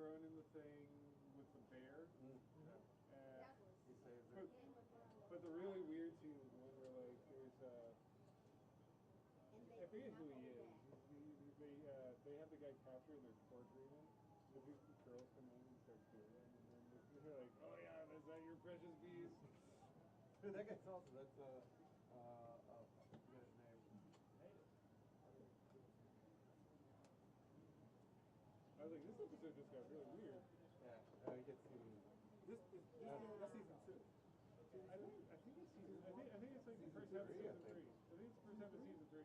throwing in the thing with the bear. He saves it. But the really weird scene is the one where like there's I forget who he is. They have the guy captured and they're torturing him. But these girls come in and start doing it, and then they're like, "Oh yeah, is that your precious piece?" Dude, that guy's awesome. That's I forget his name. I was like, this episode just got really weird. Yeah, he gets to. That's season 2. I think it's season. I think it's like the first half of season 3. I think it's the first half of season 3.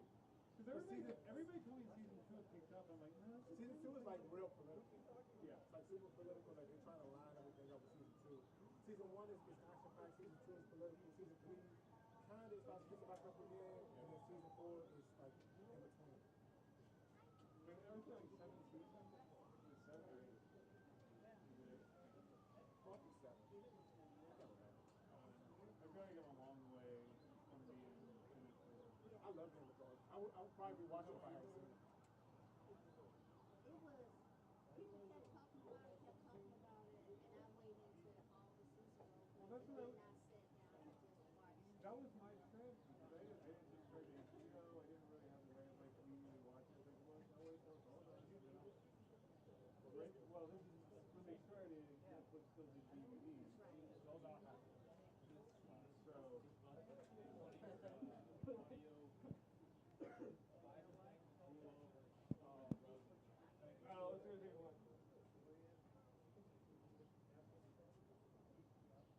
Because everybody told me season 2 picked up. I'm like, no. Season 2 is like real political. Yeah. It's like super political. Like they're trying to line everything up with season 2. Season 1 is action packed. Season 2 is political. Season 3 kind of starts picking back up again, and then season 4 is like in between. But there was like 7 seasons. It was 7 or 8. Probably 7. I don't know. I feel like I'm a long way from being finished with it. I love Game of Thrones. I would probably be watching if I hadn't seen it. It was, people kept talking about it, and I waited until all the season over. Well, that's what and I sat down and just watched. That was my strategy, because I didn't just start HBO. I didn't really have a way of like immediately watching it. Like, well, I'll wait till it's all done. You know? Right? Well, this is when they started. Netflix still did DVDs. Those are hot. So. Oh, let's do it.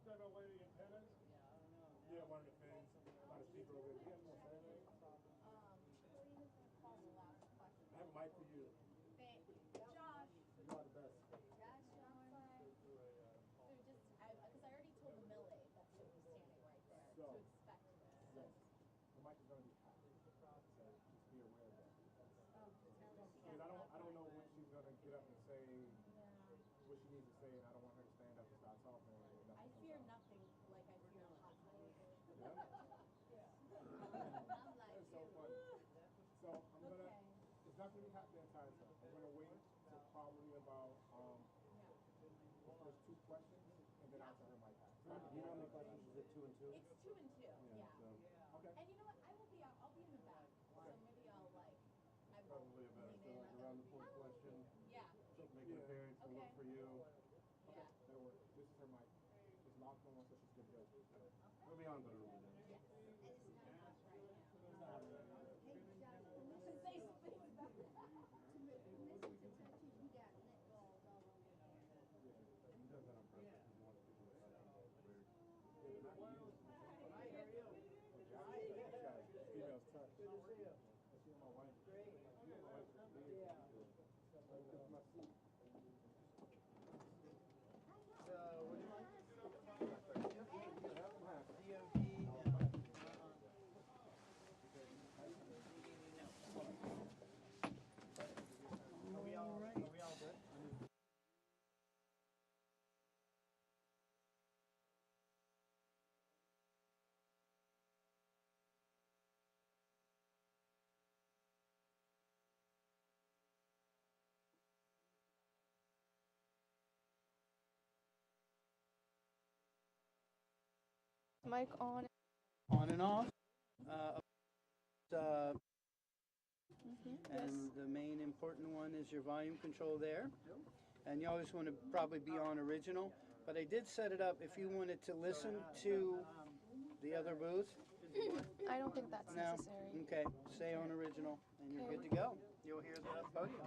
Talk about lighting antennas? Yeah, one of the fans, about to speak over there. You have more say? I have a mic for you. Thank you. Josh. You are the best. Josh, so just, because I already told the mill aide that's going to be standing right there to expect this. Yes. The mic is going to be hot. So just be aware of that. Because I don't know when she's going to get up and say what she needs to say, and I don't want her to stand up and start talking. I fear nothing like I fear a hot mic. I'm like, it's so funny. So I'm going to, it's not going to be hot the entire time. I'm going to wait till probably about the first 2 questions, and then I'll tell her my pass. You know how many questions is it? 2 and 2? It's 2 and 2, yeah. Okay. And you know what? I'll be in the back, so maybe I'll Probably about like around the 4th question. Yeah. Make an appearance to look for you. Okay. That'll work. This is her mic. It's locked on, so she's good to go. It'll be on, but it'll be done. Yes. And it's not hot right now. Hey, Johnny, Say something about that. listen to touches, you got lip balls all over your hair. He does that on purpose. He wants people to touch him. Weird. Hi, how are you? Hi. Females touch. Good to see you. I see my wife. Great. My wife for years. Yeah. My seat. So, what do you like? Are we all good? Mic on and off. And the main important one is your volume control there. And you always want to probably be on original. But I did set it up if you wanted to listen to the other booth. I don't think that's No? necessary. Okay, stay on original and you're good to go. You'll hear the podiums. Okay.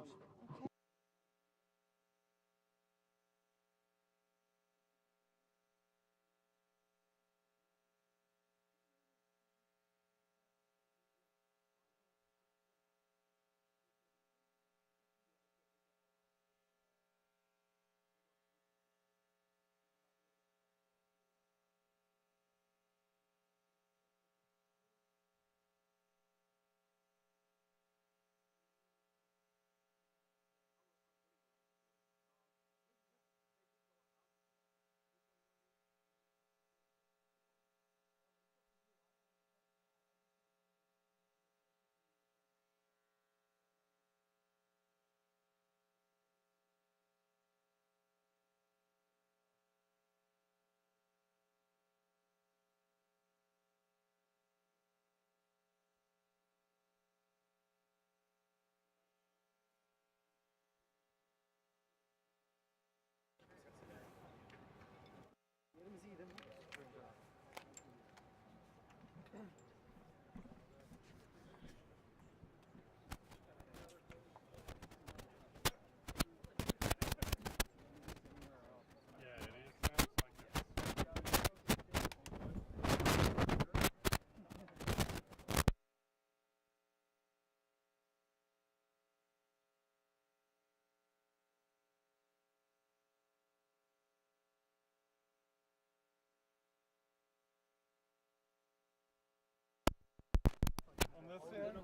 this end.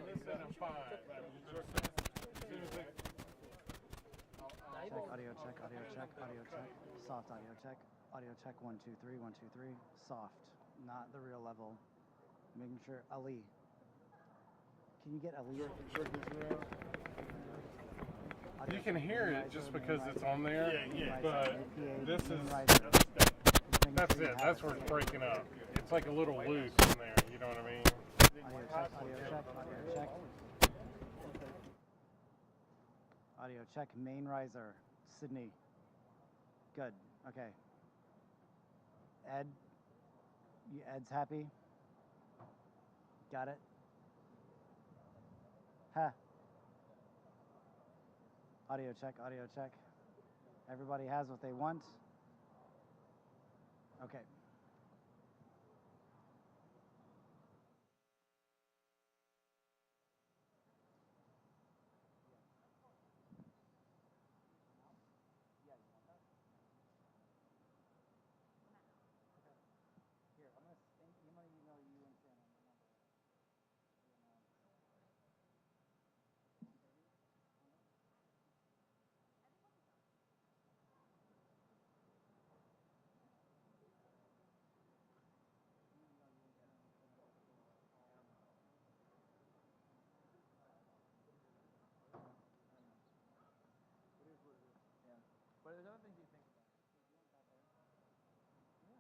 This end I'm fine. But as soon as they Check, audio check, audio check, audio check. Soft audio check. Audio check, 1, 2, 3, 1, 2, 3. Soft, not the real level. Making sure, Ali. Can you get Ali? You can hear it just because it's on there, but this is, that's it, that's where it's breaking up. It's like a little loose in there, you know what I mean? Audio check, audio check, audio check. Audio check, main riser, Sydney. Good, okay. Ed, Ed's happy? Got it? Huh. Audio check, audio check. Everybody has what they want? Okay. Here, I'm gonna email you and Shannon the number. But there's other things you think about. Go ahead.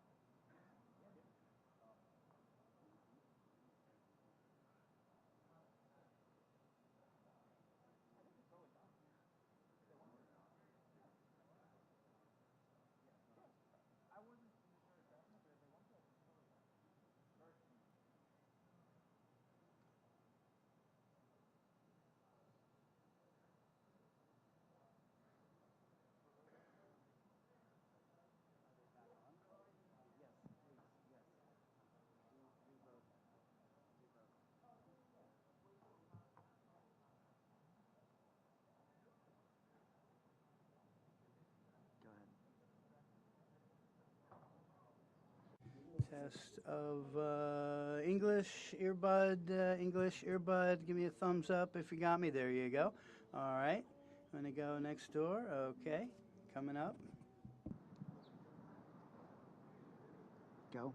Test of English earbud. Give me a thumbs up if you got me. There you go. All right. I'm going to go next door. Okay. Coming up. Go.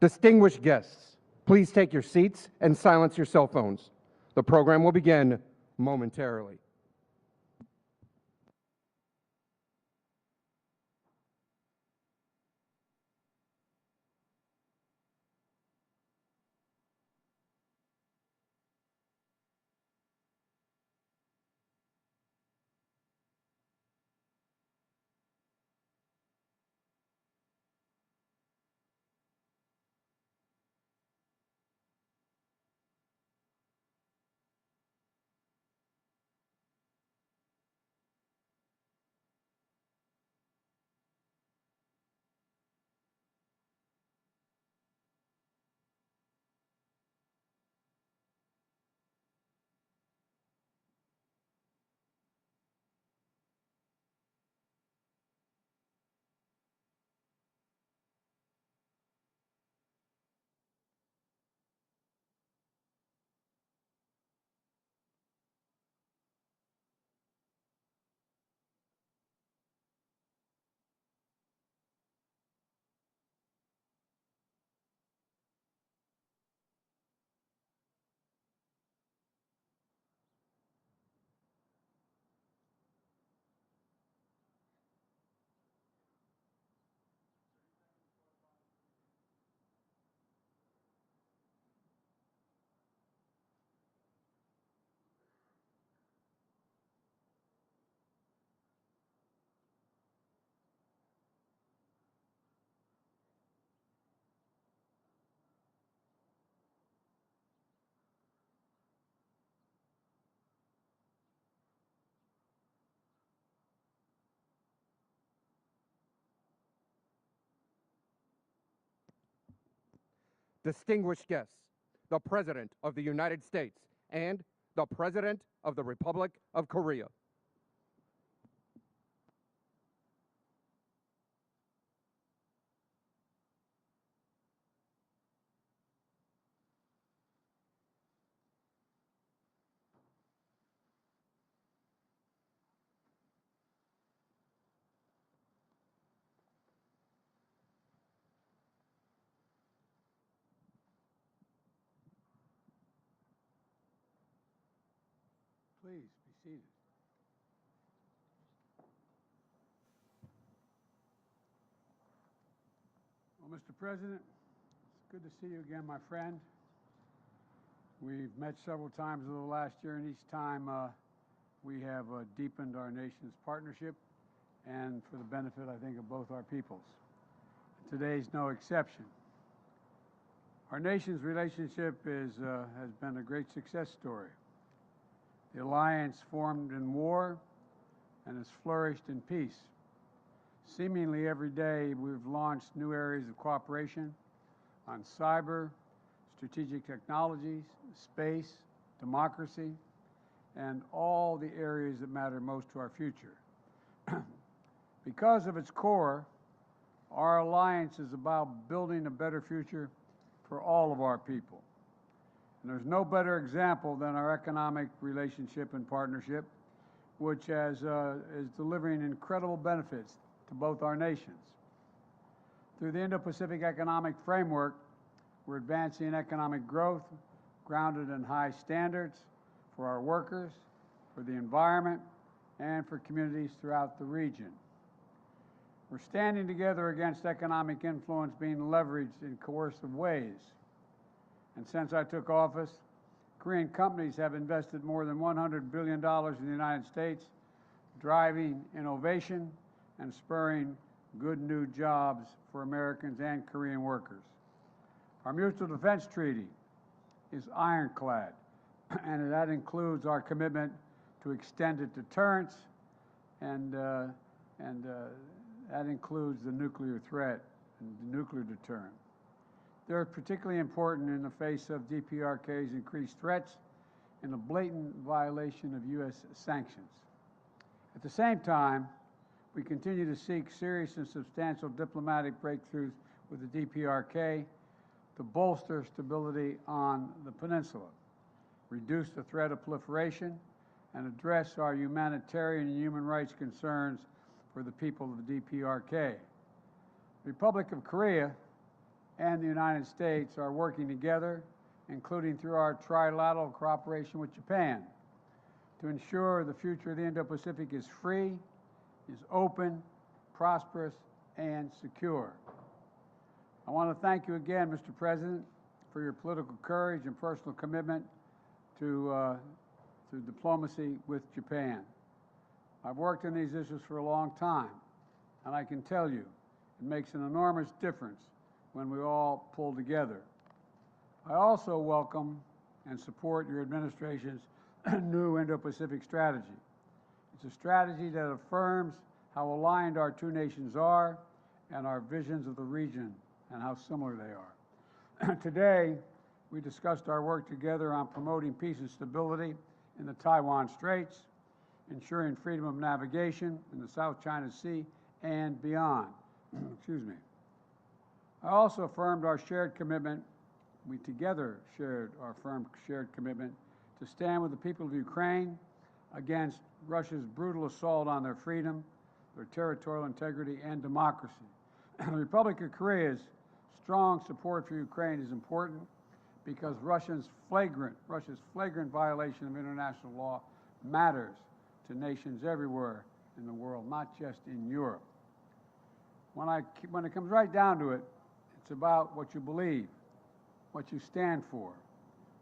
Distinguished guests, please take your seats and silence your cell phones. The program will begin momentarily. Distinguished guests, the President of the United States and the President of the Republic of Korea. Please be seated. Well, Mr. President, it's good to see you again, my friend. We've met several times over the last year, and each time we have deepened our nation's partnership and for the benefit, I think, of both our peoples. Today's no exception. Our nation's relationship has been a great success story. The alliance formed in war and has flourished in peace. Seemingly every day, we've launched new areas of cooperation on cyber, strategic technologies, space, democracy, and all the areas that matter most to our future. Because of its core, our alliance is about building a better future for all of our people. And there's no better example than our economic relationship and partnership, which is delivering incredible benefits to both our nations. Through the Indo-Pacific Economic Framework, we're advancing economic growth grounded in high standards for our workers, for the environment, and for communities throughout the region. We're standing together against economic influence being leveraged in coercive ways. And since I took office, Korean companies have invested more than $100 billion in the United States, driving innovation and spurring good new jobs for Americans and Korean workers. Our mutual defense treaty is ironclad, and that includes our commitment to extended deterrence, and that includes the nuclear threat and the nuclear deterrent. They're particularly important in the face of DPRK's increased threats and a blatant violation of U.S. sanctions. At the same time, we continue to seek serious and substantial diplomatic breakthroughs with the DPRK to bolster stability on the peninsula, reduce the threat of proliferation, and address our humanitarian and human rights concerns for the people of the DPRK. The Republic of Korea and the United States are working together, including through our trilateral cooperation with Japan, to ensure the future of the Indo-Pacific is free, is open, prosperous, and secure. I want to thank you again, Mr. President, for your political courage and personal commitment to diplomacy with Japan. I've worked on these issues for a long time, and I can tell you it makes an enormous difference when we all pull together. I also welcome and support your administration's new Indo-Pacific strategy. It's a strategy that affirms how aligned our two nations are and our visions of the region and how similar they are. Today, we discussed our work together on promoting peace and stability in the Taiwan Straits, ensuring freedom of navigation in the South China Sea and beyond. Excuse me. I also affirmed our shared commitment, we together shared our firm shared commitment to stand with the people of Ukraine against Russia's brutal assault on their freedom, their territorial integrity, and democracy. The Republic of Korea's strong support for Ukraine is important because Russia's flagrant violation of international law matters to nations everywhere in the world, not just in Europe. When it comes right down to it, it's about what you believe, what you stand for,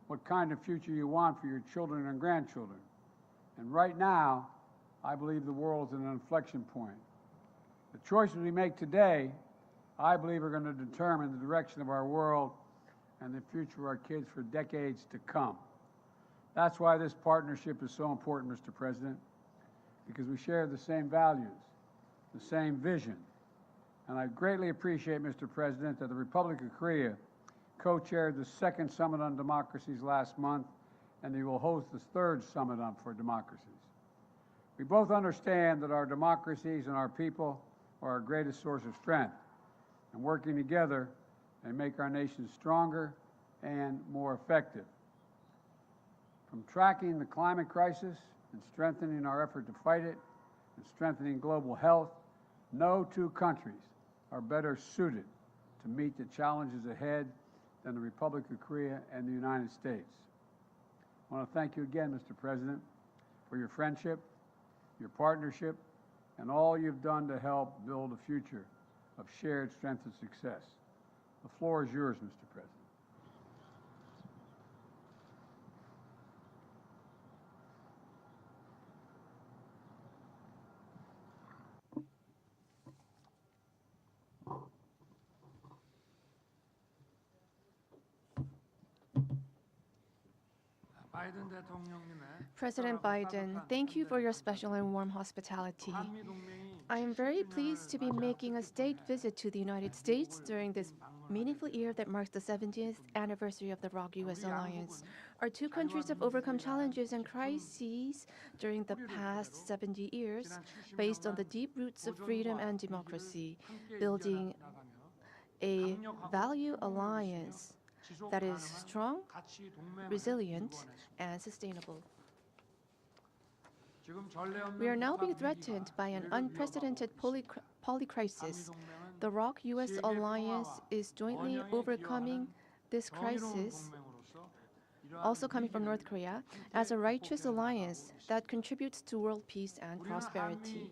what kind of future you want for your children and grandchildren. And right now, I believe the world is at an inflection point. The choices we make today, I believe, are going to determine the direction of our world and the future of our kids for decades to come. That's why this partnership is so important, Mr. President, because we share the same values, the same vision. And I greatly appreciate, Mr. President, that the Republic of Korea co-chaired the second Summit on Democracies last month, and they will host the third Summit for Democracies. We both understand that our democracies and our people are our greatest source of strength, and working together, they make our nation stronger and more effective. From tracking the climate crisis and strengthening our effort to fight it and strengthening global health, no two countries are better suited to meet the challenges ahead than the Republic of Korea and the United States. I want to thank you again, Mr. President, for your friendship, your partnership, and all you've done to help build a future of shared strength and success. The floor is yours, Mr. President. President Biden, thank you for your special and warm hospitality. I am very pleased to be making a state visit to the United States during this meaningful year that marks the 70th anniversary of the ROK-US alliance. Our two countries have overcome challenges and crises during the past 70 years based on the deep roots of freedom and democracy, building a value alliance that is strong, resilient, and sustainable. We are now being threatened by an unprecedented polycrisis. The ROK-US alliance is jointly overcoming this crisis, also coming from North Korea, as a righteous alliance that contributes to world peace and prosperity.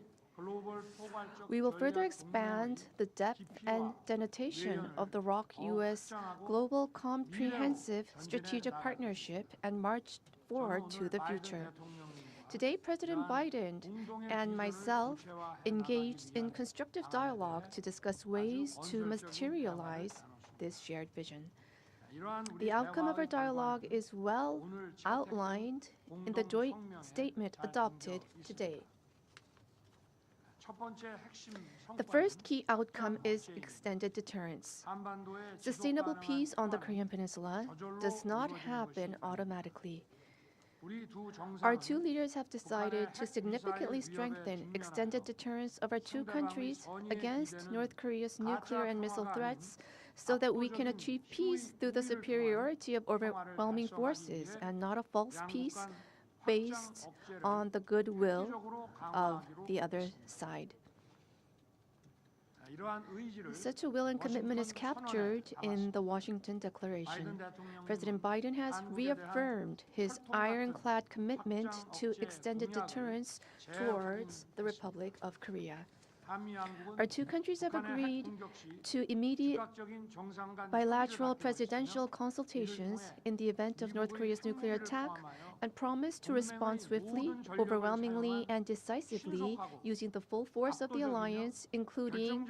We will further expand the depth and denotation of the ROK-US Global Comprehensive Strategic Partnership and march forward to the future. Today, President Biden and myself engaged in constructive dialogue to discuss ways to materialize this shared vision. The outcome of our dialogue is well outlined in the joint statement adopted today. The first key outcome is extended deterrence. Sustainable peace on the Korean Peninsula does not happen automatically. Our two leaders have decided to significantly strengthen extended deterrence of our two countries against North Korea's nuclear and missile threats so that we can achieve peace through the superiority of overwhelming forces and not a false peace based on the goodwill of the other side. Such a will and commitment is captured in the Washington Declaration. President Biden has reaffirmed his ironclad commitment to extended deterrence towards the Republic of Korea. Our two countries have agreed to immediate bilateral presidential consultations in the event of North Korea's nuclear attack and promised to respond swiftly, overwhelmingly, and decisively using the full force of the alliance, including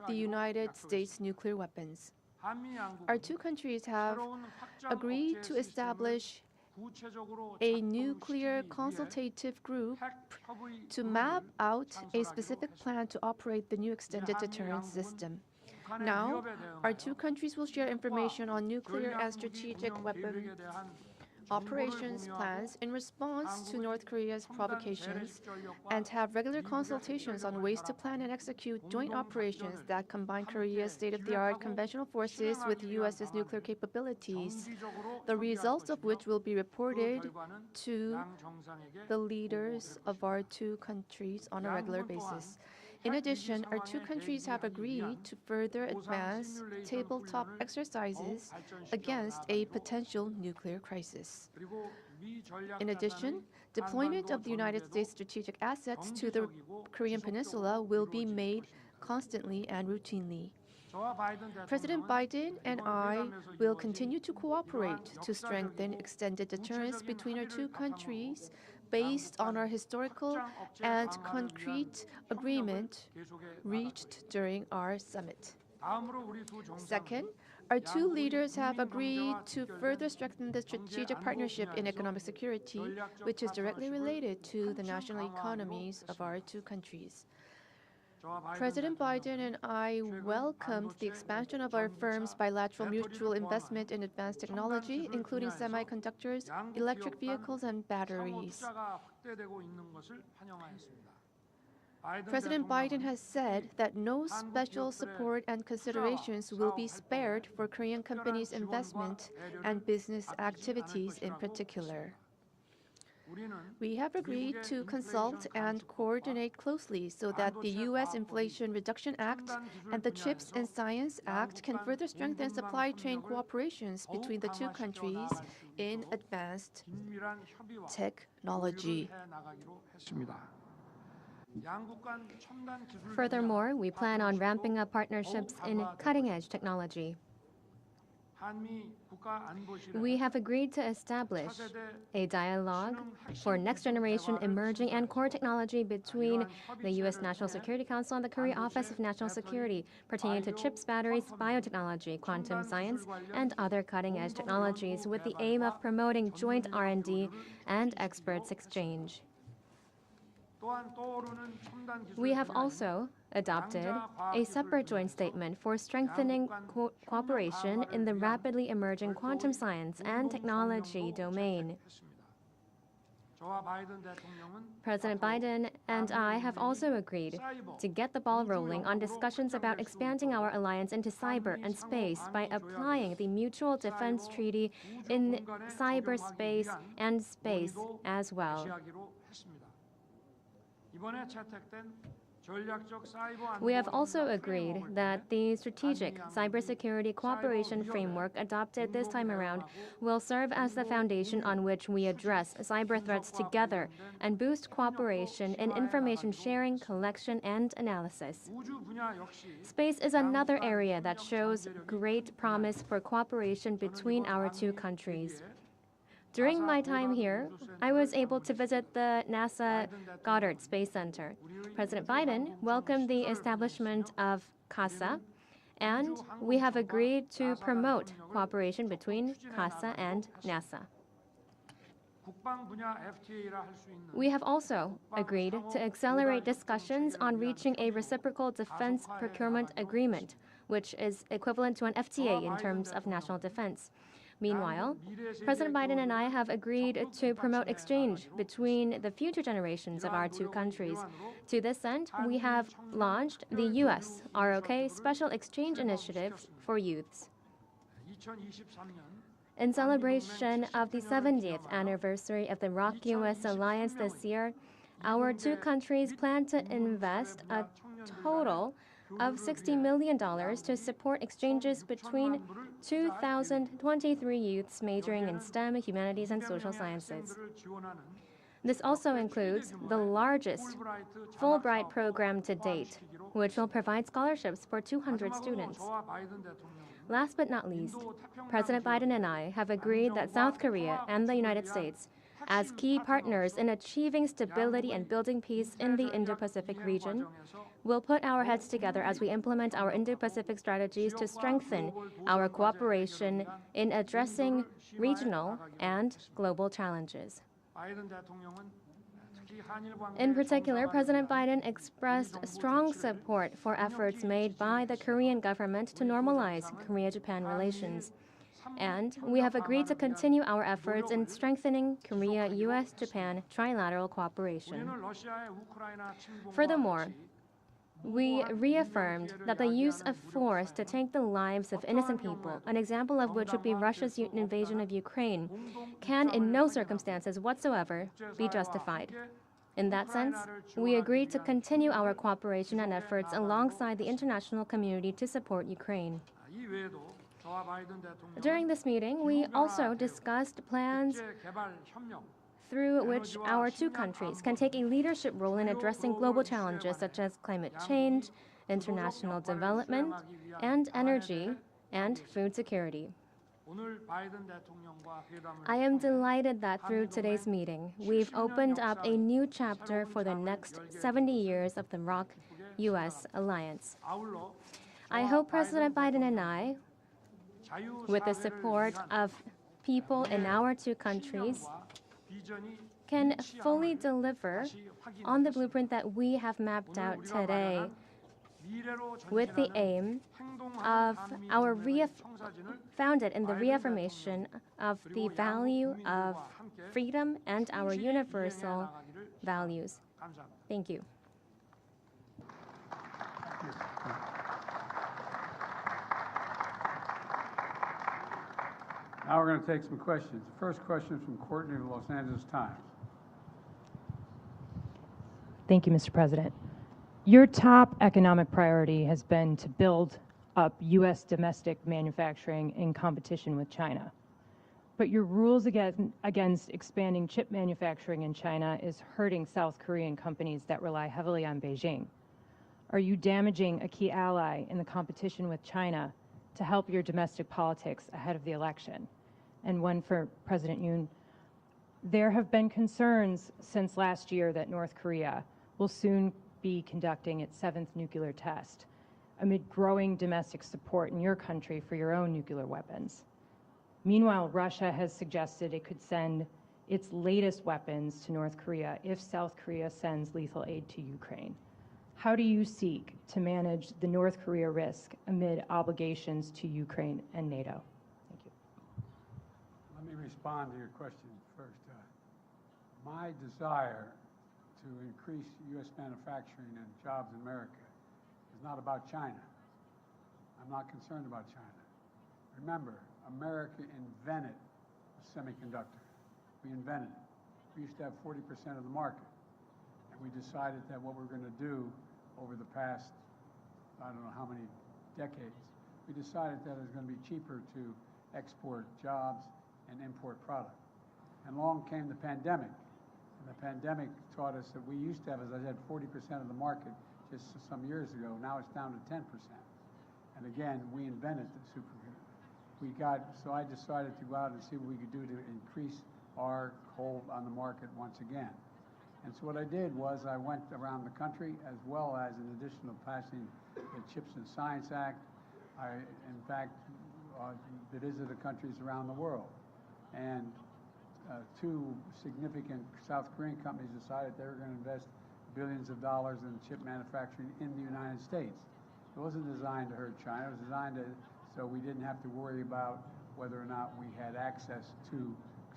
the United States nuclear weapons. Our two countries have agreed to establish a nuclear consultative group to map out a specific plan to operate the new extended deterrence system. Now, our two countries will share information on nuclear and strategic weapon operations plans in response to North Korea's provocations and have regular consultations on ways to plan and execute joint operations that combine Korea's state-of-the-art conventional forces with the U.S.'s nuclear capabilities, the results of which will be reported to the leaders of our two countries on a regular basis. In addition, our two countries have agreed to further advance tabletop exercises against a potential nuclear crisis. In addition, deployment of the United States strategic assets to the Korean Peninsula will be made constantly and routinely. President Biden and I will continue to cooperate to strengthen extended deterrence between our two countries based on our historical and concrete agreement reached during our summit. Second, our two leaders have agreed to further strengthen the strategic partnership in economic security, which is directly related to the national economies of our two countries. President Biden and I welcomed the expansion of our firms' bilateral mutual investment in advanced technology, including semiconductors, electric vehicles, and batteries. President Biden has said that no special support and considerations will be spared for Korean companies' investment and business activities in particular. We have agreed to consult and coordinate closely so that the U.S. Inflation Reduction Act and the CHIPS and Science Act can further strengthen supply chain cooperations between the two countries in advanced technology. Furthermore, we plan on ramping up partnerships in cutting-edge technology. We have agreed to establish a dialogue for next-generation emerging and core technology between the U.S. National Security Council and the Korea Office of National Security pertaining to chips, batteries, biotechnology, quantum science, and other cutting-edge technologies with the aim of promoting joint R&D and experts exchange. We have also adopted a separate joint statement for strengthening cooperation in the rapidly emerging quantum science and technology domain. President Biden and I have also agreed to get the ball rolling on discussions about expanding our alliance into cyber and space by applying the Mutual Defense Treaty in cyberspace and space as well. We have also agreed that the strategic cybersecurity cooperation framework adopted this time around will serve as the foundation on which we address cyber threats together and boost cooperation in information sharing, collection, and analysis. Space is another area that shows great promise for cooperation between our two countries. During my time here, I was able to visit the NASA Goddard Space Center. President Biden welcomed the establishment of CASA, and we have agreed to promote cooperation between CASA and NASA. We have also agreed to accelerate discussions on reaching a reciprocal defense procurement agreement, which is equivalent to an FTA in terms of national defense. Meanwhile, President Biden and I have agreed to promote exchange between the future generations of our two countries. To this end, we have launched the U.S. ROK Special Exchange Initiative for Youths. In celebration of the 70th anniversary of the ROK-US Alliance this year, our two countries plan to invest a total of $60 million to support exchanges between 2,023 youths majoring in STEM, humanities, and social sciences. This also includes the largest Fulbright program to date, which will provide scholarships for 200 students. Last but not least, President Biden and I have agreed that South Korea and the United States, as key partners in achieving stability and building peace in the Indo-Pacific region, will put our heads together as we implement our Indo-Pacific strategies to strengthen our cooperation in addressing regional and global challenges. In particular, President Biden expressed strong support for efforts made by the Korean government to normalize Korea-Japan relations. And we have agreed to continue our efforts in strengthening Korea-US-Japan trilateral cooperation. Furthermore, we reaffirmed that the use of force to take the lives of innocent people, an example of which would be Russia's invasion of Ukraine, can in no circumstances whatsoever be justified. In that sense, we agreed to continue our cooperation and efforts alongside the international community to support Ukraine. During this meeting, we also discussed plans through which our two countries can take a leadership role in addressing global challenges such as climate change, international development, and energy and food security. I am delighted that through today's meeting, we've opened up a new chapter for the next 70 years of the ROK-US alliance. I hope President Biden and I, with the support of people in our two countries, can fully deliver on the blueprint that we have mapped out today with the aim of founded in the reaffirmation of the value of freedom and our universal values. Thank you. Now we're going to take some questions. The first question is from Courtney of the Los Angeles Times. Thank you, Mr. President. Your top economic priority has been to build up U.S. domestic manufacturing in competition with China. But your rules against expanding chip manufacturing in China is hurting South Korean companies that rely heavily on Beijing. Are you damaging a key ally in the competition with China to help your domestic politics ahead of the election? And one for President Yoon. There have been concerns since last year that North Korea will soon be conducting its 7th nuclear test amid growing domestic support in your country for your own nuclear weapons. Meanwhile, Russia has suggested it could send its latest weapons to North Korea if South Korea sends lethal aid to Ukraine. How do you seek to manage the North Korea risk amid obligations to Ukraine and NATO? Thank you. Let me respond to your question first. My desire to increase U.S. manufacturing and jobs in America is not about China. I'm not concerned about China. Remember, America invented the semiconductor. We invented it. We used to have 40% of the market. And we decided that what we're going to do over the past, I don't know how many decades, we decided that it was going to be cheaper to export jobs and import product. And along came the pandemic. And the pandemic taught us that we used to have, as I said, 40% of the market just some years ago. Now it's down to 10%. And again, we invented the supercomputer. So I decided to go out and see what we could do to increase our hold on the market once again. And so what I did was I went around the country, as well as in addition to passing the Chips and Science Act, I, in fact, visited countries around the world. And two significant South Korean companies decided they were going to invest billions of dollars in chip manufacturing in the United States. It wasn't designed to hurt China. It was designed so we didn't have to worry about whether or not we had access to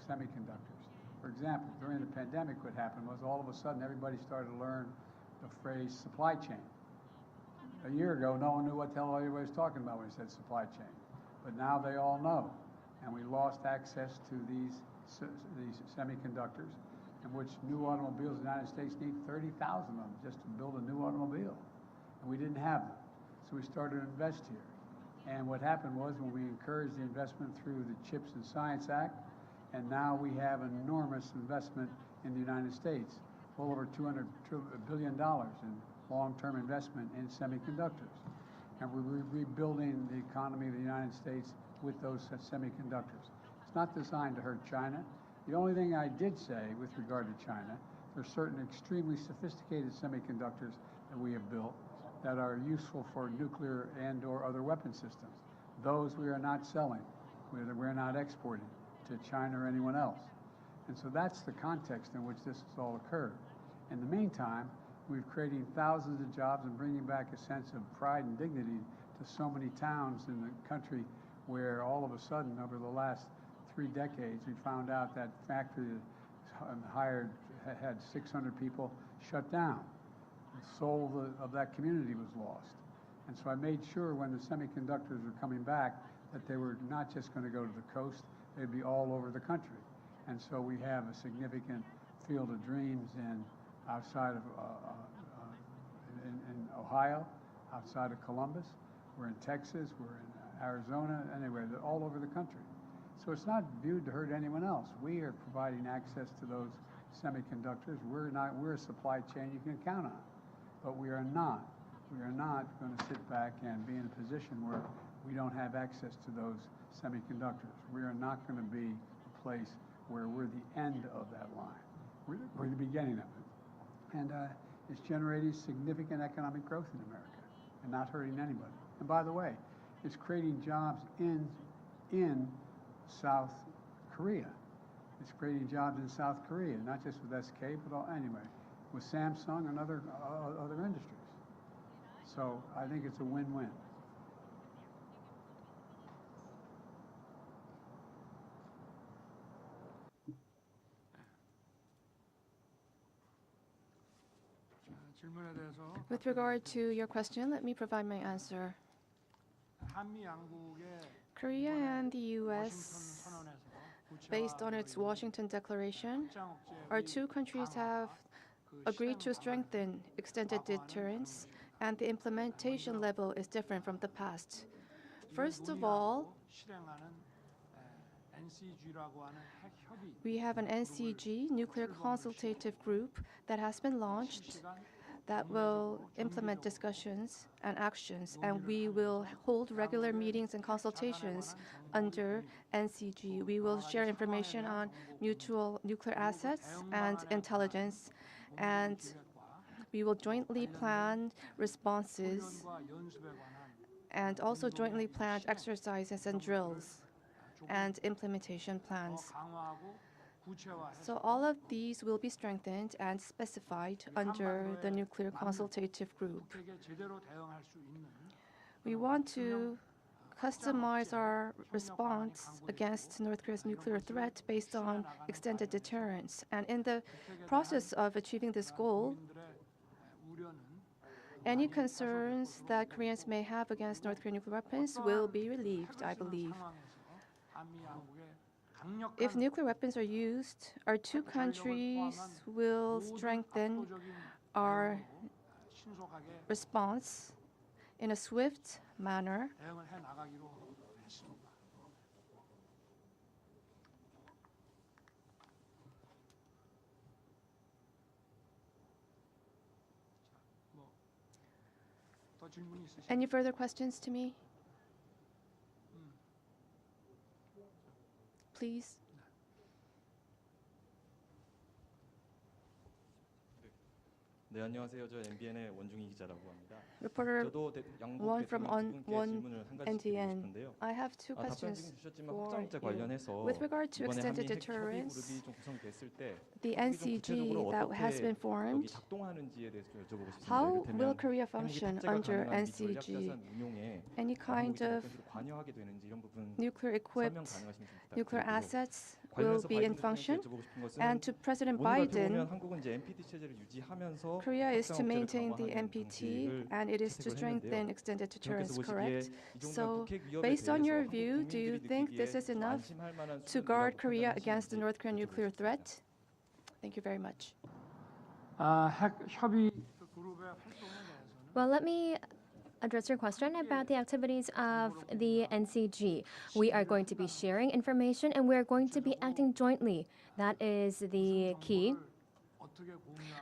semiconductors. For example, during the pandemic, what happened was all of a sudden everybody started to learn the phrase supply chain. A year ago, no one knew what the hell everybody was talking about when he said supply chain. But now they all know. And we lost access to these semiconductors, in which new automobiles in the United States need 30,000 of them just to build a new automobile. And we didn't have them. So we started to invest here. And what happened was when we encouraged the investment through the CHIPS and Science Act, and now we have enormous investment in the United States, well over $200 billion in long-term investment in semiconductors. And we're rebuilding the economy of the United States with those semiconductors. It's not designed to hurt China. The only thing I did say with regard to China, there are certain extremely sophisticated semiconductors that we have built that are useful for nuclear and or other weapon systems. Those we are not selling. We're not exporting to China or anyone else. And so that's the context in which this has all occurred. In the meantime, we're creating thousands of jobs and bringing back a sense of pride and dignity to so many towns in the country where all of a sudden over the last 3 decades we found out that factory had 600 people shut down. The soul of that community was lost. And so I made sure when the semiconductors were coming back that they were not just going to go to the coast, they'd be all over the country. And so we have a significant field of dreams outside of in Ohio, outside of Columbus. We're in Texas, we're in Arizona, anyway, they're all over the country. So it's not viewed to hurt anyone else. We are providing access to those semiconductors. We're a supply chain you can count on. But we are not going to sit back and be in a position where we don't have access to those semiconductors. We are not going to be a place where we're the end of that line. We're the beginning of it. And it's generating significant economic growth in America and not hurting anybody. And by the way, it's creating jobs in South Korea. It's creating jobs in South Korea, not just with SK, but anyway, with Samsung and other industries. So I think it's a win-win. With regard to your question, let me provide my answer. Korea and the U.S., based on its Washington Declaration, our two countries have agreed to strengthen extended deterrence, and the implementation level is different from the past. First of all, we have an NCG, Nuclear Consultative Group, that has been launched that will implement discussions and actions, and we will hold regular meetings and consultations under NCG. We will share information on mutual nuclear assets and intelligence, and we will jointly plan responses and also jointly plan exercises and drills and implementation plans. So all of these will be strengthened and specified under the Nuclear Consultative Group. We want to customize our response against North Korea's nuclear threat based on extended deterrence. And in the process of achieving this goal, any concerns that Koreans may have against North Korean nuclear weapons will be relieved, I believe. If nuclear weapons are used, our two countries will strengthen our response in a swift manner. Any further questions to me? Please. 네, 안녕하세요. 저 MBN의 원중희 기자라고 합니다. Reporter 저도 One from 두 분께 One 질문을 한 가지 드리고 NTN. 싶은데요. I have two 답변 questions 지금 주셨지만 for 확장제 you. 관련해서 With regard to 이번에 extended 한미 협의 deterrence, 그룹이 좀 구성됐을 때 the 한국이 좀 NCG 구체적으로 that has 어떻게 been formed, 여기 작동하는지에 대해서 좀 여쭤보고 싶습니다. how 이를테면 will Korea 한국이 function 탑재가 under 가능한 미 NCG? 전략자산 운용에 Any 한국이 kind 좀 of 어떤 식으로 관여하게 되는지 이런 부분 nuclear 설명 equipped 가능하시면 좀 nuclear 부탁드리고요. assets will 관련해서 be in 바이든 function. 대통령께 여쭤보고 싶은 것은 And to President 오늘 발표 Biden, 보면 한국은 이제 NPT 체제를 유지하면서 Korea is to 확장 억제를 maintain the 강화하는 NPT 방식을 and it is to 채택을 strengthen 했는데요. extended 그렇게 deterrence, 보시기에 correct? 이 정도는 So, 북핵 위협에 based on your 대해서 view, 한국 do you 국민들이 think 느끼기에 this is 좀 enough 안심할 만한 to guard 수준이라고 Korea against the 판단하시는지 North Korean nuclear 여쭤보고 threat? 싶습니다. Thank you very much. 핵 협의 그룹의 활동에 대해서는 Well, let me address your question about the activities of the NCG. We are going to be sharing information and we're going to be acting jointly. That is the key.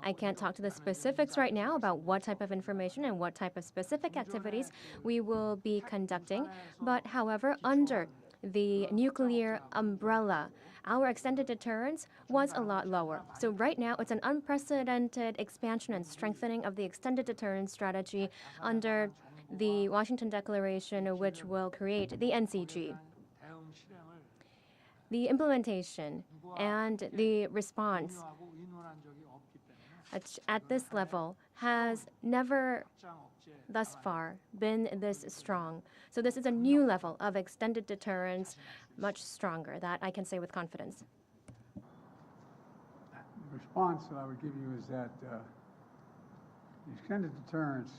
I can't talk to the specifics right now about what type of information and what type of specific activities we will be conducting. But however, under the nuclear umbrella, our extended deterrence was a lot lower. So right now, it's an unprecedented expansion and strengthening of the extended deterrence strategy under the Washington Declaration, which will create the NCG. The implementation and the response at this level has never thus far been this strong. So this is a new level of extended deterrence, much stronger, that I can say with confidence. The response that I would give you is that the extended deterrence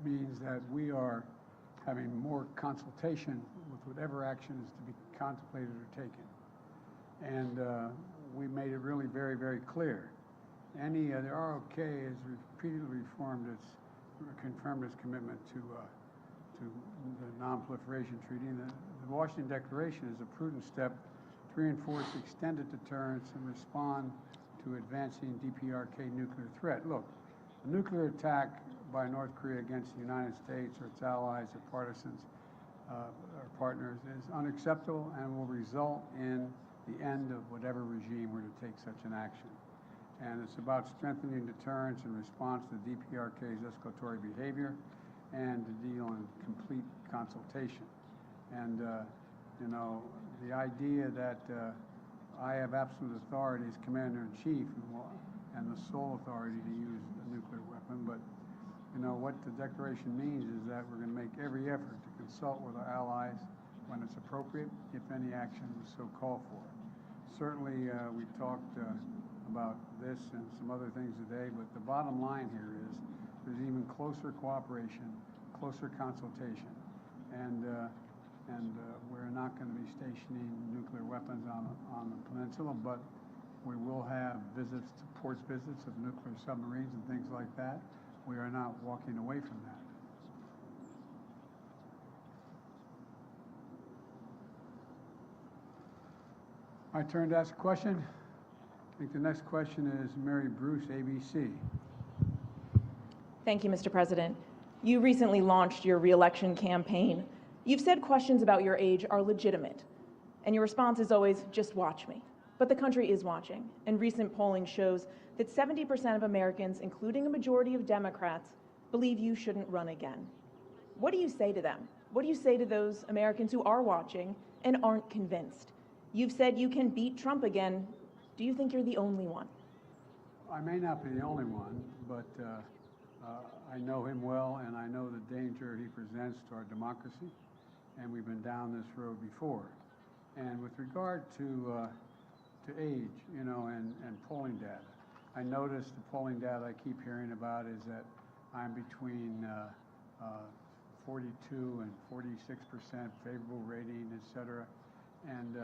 means that we are having more consultation with whatever action is to be contemplated or taken. And we made it really very, very clear. The ROK has repeatedly confirmed its commitment to the Non-Proliferation Treaty. And the Washington Declaration is a prudent step to reinforce extended deterrence and respond to advancing DPRK nuclear threat. Look, a nuclear attack by North Korea against the United States or its allies or partisans or partners is unacceptable and will result in the end of whatever regime were to take such an action. And it's about strengthening deterrence in response to DPRK's escalatory behavior and to deal in complete consultation. And, you know, the idea that I have absolute authority as Commander-in-Chief and the sole authority to use a nuclear weapon, but, you know, what the declaration means is that we're going to make every effort to consult with our allies when it's appropriate, if any action is so called for. Certainly, we talked about this and some other things today, but the bottom line here is there's even closer cooperation, closer consultation, and we're not going to be stationing nuclear weapons on the peninsula, but we will have ports visits of nuclear submarines and things like that. We are not walking away from that. My turn to ask a question. I think the next question is Mary Bruce, ABC. Thank you, Mr. President. You recently launched your re-election campaign. You've said questions about your age are legitimate, and your response is always, just watch me. But the country is watching, and recent polling shows that 70% of Americans, including a majority of Democrats, believe you shouldn't run again. What do you say to them? What do you say to those Americans who are watching and aren't convinced? You've said you can beat Trump again. Do you think you're the only one? I may not be the only one, but I know him well, and I know the danger he presents to our democracy, and we've been down this road before. And with regard to age, you know, and polling data, I noticed the polling data I keep hearing about is that I'm between 42 and 46% favorable rating, et cetera. And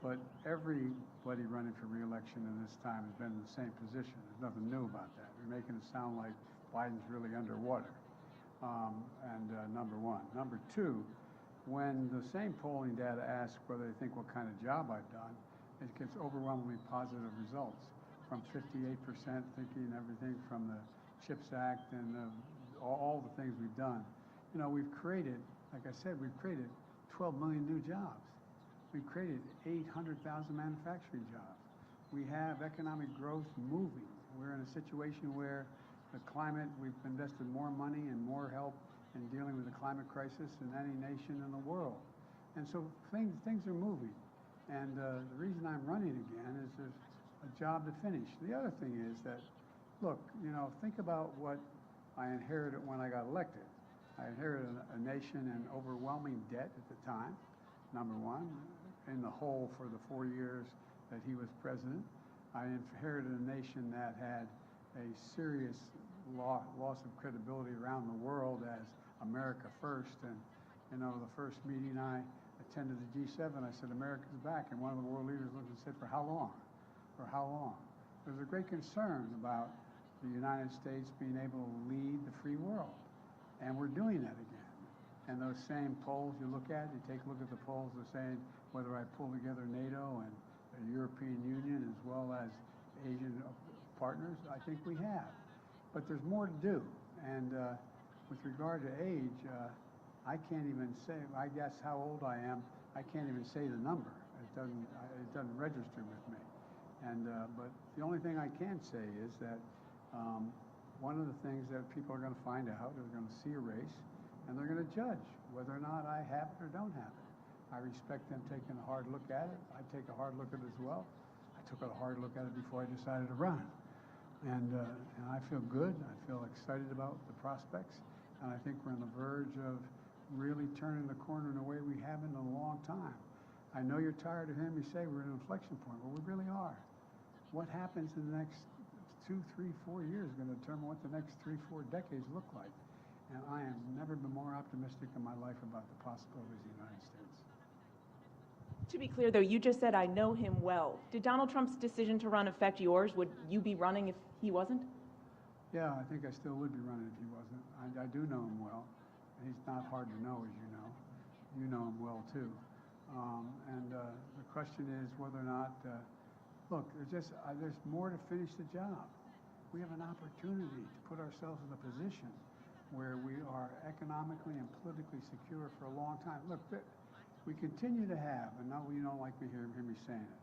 but everybody running for re-election in this time has been in the same position. There's nothing new about that. You're making it sound like Biden's really underwater. Number one. Number two, when the same polling data asks whether they think what kind of job I've done, it gets overwhelmingly positive results. From 58% thinking everything from the CHIPS Act and all the things we've done. You know, we've created, like I said, we've created 12 million new jobs. We've created 800,000 manufacturing jobs. We have economic growth moving. We're in a situation where the climate, we've invested more money and more help in dealing with the climate crisis than any nation in the world. And so things are moving. And the reason I'm running again is there's a job to finish. The other thing is that, look, you know, think about what I inherited when I got elected. I inherited a nation in overwhelming debt at the time, number one, in the hole for the 4 years that he was president. I inherited a nation that had a serious loss of credibility around the world as America first. And, you know, the first meeting I attended the G7, I said, America's back. And one of the world leaders looked and said, for how long? For how long? There's a great concern about the United States being able to lead the free world. And we're doing that again. And those same polls you look at, you take a look at the polls, they're saying whether I pull together NATO and the European Union as well as Asian partners, I think we have. But there's more to do. And with regard to age, I can't even say, I guess how old I am, I can't even say the number. It doesn't register with me. And, but the only thing I can say is that one of the things that people are going to find out, they're going to see a race, and they're going to judge whether or not I have it or don't have it. I respect them taking a hard look at it. I take a hard look at it as well. I took a hard look at it before I decided to run. And I feel good. I feel excited about the prospects. And I think we're on the verge of really turning the corner in a way we haven't in a long time. I know you're tired of hearing me say we're at an inflection point, but we really are. What happens in the next 2, 3, 4 years is going to determine what the next 3, 4 decades look like. And I have never been more optimistic in my life about the possibilities of the United States. To be clear, though, you just said, I know him well. Did Donald Trump's decision to run affect yours? Would you be running if he wasn't? Yeah, I think I still would be running if he wasn't. I do know him well. He's not hard to know, as you know. You know him well, too. The question is whether or not, look, there's more to finish the job. We have an opportunity to put ourselves in a position where we are economically and politically secure for a long time. Look, we continue to have, and now you don't like me hear me saying it,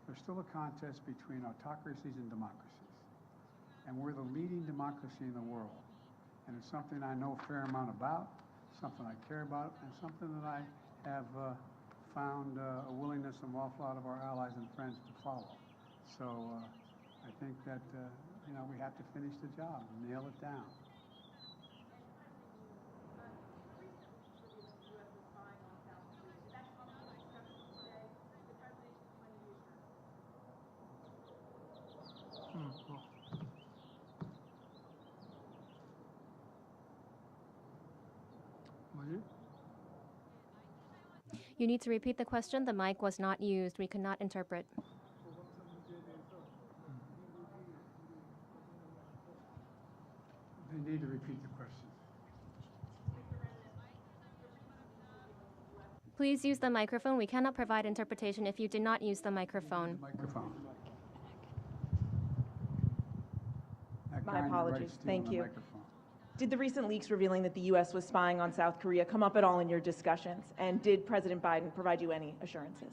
there's still a contest between autocracies and democracies. And we're the leading democracy in the world. And it's something I know a fair amount about, something I care about, and something that I have found a willingness from an awful lot of our allies and friends to follow. So I think that we have to finish the job, nail it down. You need to repeat the question. The mic was not used. We could not interpret. They need to repeat the question. Please use the microphone. We cannot provide interpretation if you do not use the microphone. My apologies. Thank you. Did the recent leaks revealing that the U.S. was spying on South Korea come up at all in your discussions? And did President Biden provide you any assurances?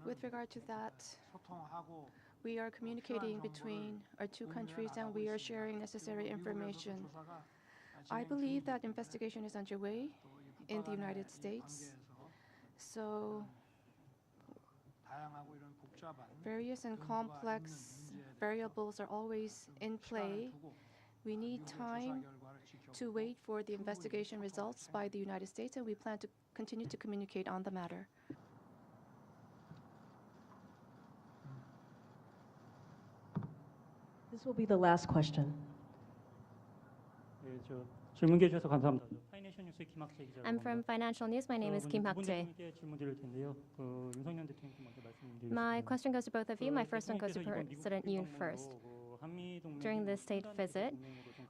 With regard to that, we are communicating between our two countries and we are sharing necessary information. I believe that investigation is underway in the United States. So various and complex variables are always in play. We need time to wait for the investigation results by the United States, and we plan to continue to communicate on the matter. This will be the last question. I'm from Financial News. My name is Kim Hak-jae. My question goes to both of you. My first one goes to President Yoon first. During this state visit,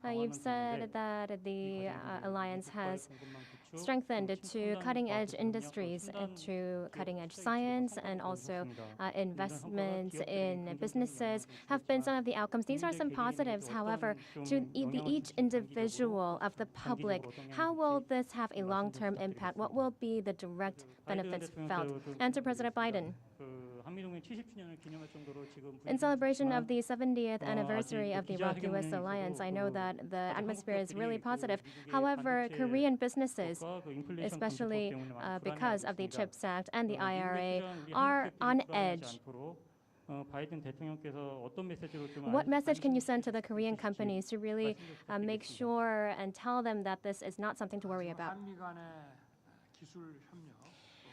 you've said that the alliance has strengthened to cutting-edge industries, to cutting-edge science, and also investments in businesses have been some of the outcomes. These are some positives. However, to each individual of the public, how will this have a long-term impact? What will be the direct benefits felt? And to President Biden. In celebration of the 70th anniversary of the Iraq-US alliance, I know that the atmosphere is really positive. However, Korean businesses, especially because of the CHIPS Act and the IRA, are on edge. What message can you send to the Korean companies to really make sure and tell them that this is not something to worry about?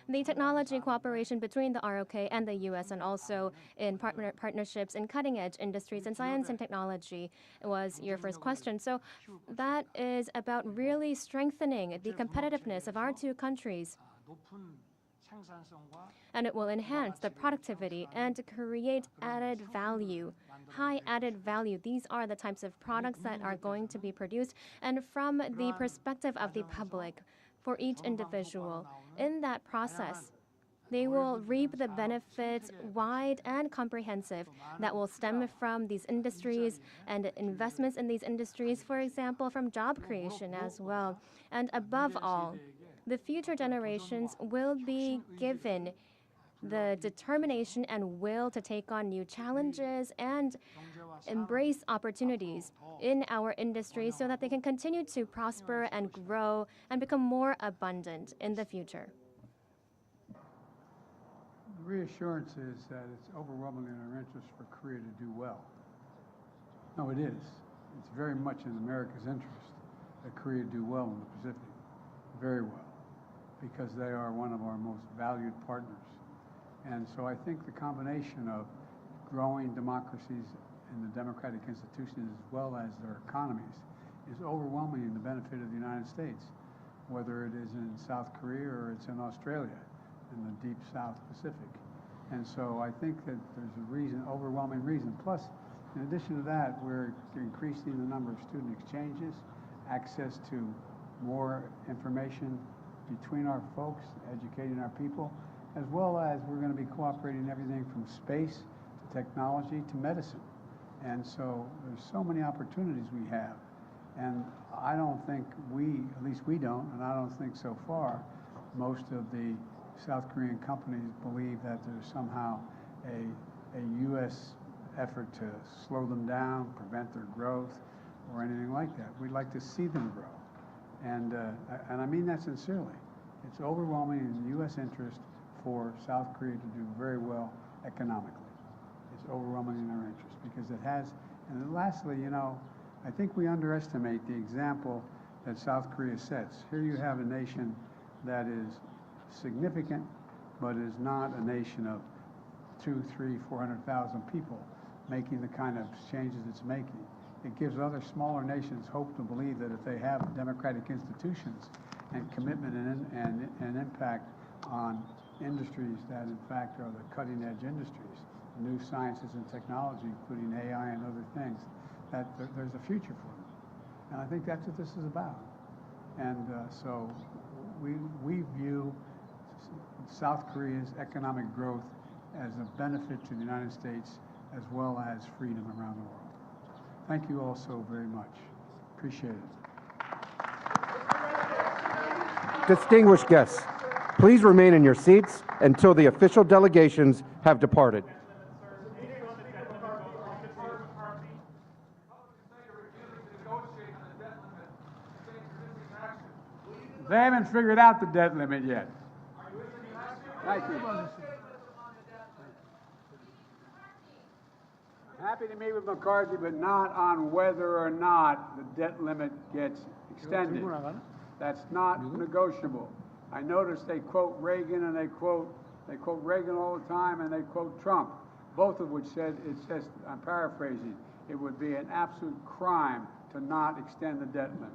The technology cooperation between the ROK and the U.S. and also in partnerships in cutting-edge industries and science and technology was your first question. So that is about really strengthening the competitiveness of our two countries. And it will enhance the productivity and create added value, high added value. These are the types of products that are going to be produced. And from the perspective of the public, for each individual, in that process, they will reap the benefits wide and comprehensive that will stem from these industries and investments in these industries, for example, from job creation as well. And above all, the future generations will be given the determination and will to take on new challenges and embrace opportunities in our industry so that they can continue to prosper and grow and become more abundant in the future. The reassurance is that it's overwhelmingly in our interest for Korea to do well. No, it is. It's very much in America's interest that Korea do well in the Pacific, very well, because they are one of our most valued partners. And so I think the combination of growing democracies and the democratic institutions as well as their economies is overwhelming in the benefit of the United States, whether it is in South Korea or it's in Australia, in the deep South Pacific. And so I think that there's a reason, overwhelming reason. Plus, in addition to that, we're increasing the number of student exchanges, access to more information between our folks, educating our people, as well as we're going to be cooperating in everything from space to technology to medicine. And so there's so many opportunities we have. And I don't think at least we don't, and I don't think so far, most of the South Korean companies believe that there's somehow a U.S. effort to slow them down, prevent their growth, or anything like that. We'd like to see them grow. And I mean that sincerely. It's overwhelming in the U.S. interest for South Korea to do very well economically. It's overwhelming in our interest because it has. And then lastly, I think we underestimate the example that South Korea sets. Here you have a nation that is significant, but is not a nation of 200,000, 300,000, 400,000 people making the kind of changes it's making. It gives other smaller nations hope to believe that if they have democratic institutions and commitment and impact on industries that in fact are the cutting edge industries, new sciences and technology, including AI and other things, that there's a future for them. And I think that's what this is about. And so we view South Korea's economic growth as a benefit to the United States as well as freedom around the world. Thank you all so very much. Appreciate it. Distinguished guests, please remain in your seats until the official delegations have departed. They haven't figured out the debt limit yet. Thank you. Happy to meet with McCarthy, but not on whether or not the debt limit gets extended. That's not negotiable. I noticed they quote Reagan and they quote Reagan all the time and they quote Trump, both of which said, it says, I'm paraphrasing, it would be an absolute crime to not extend the debt limit.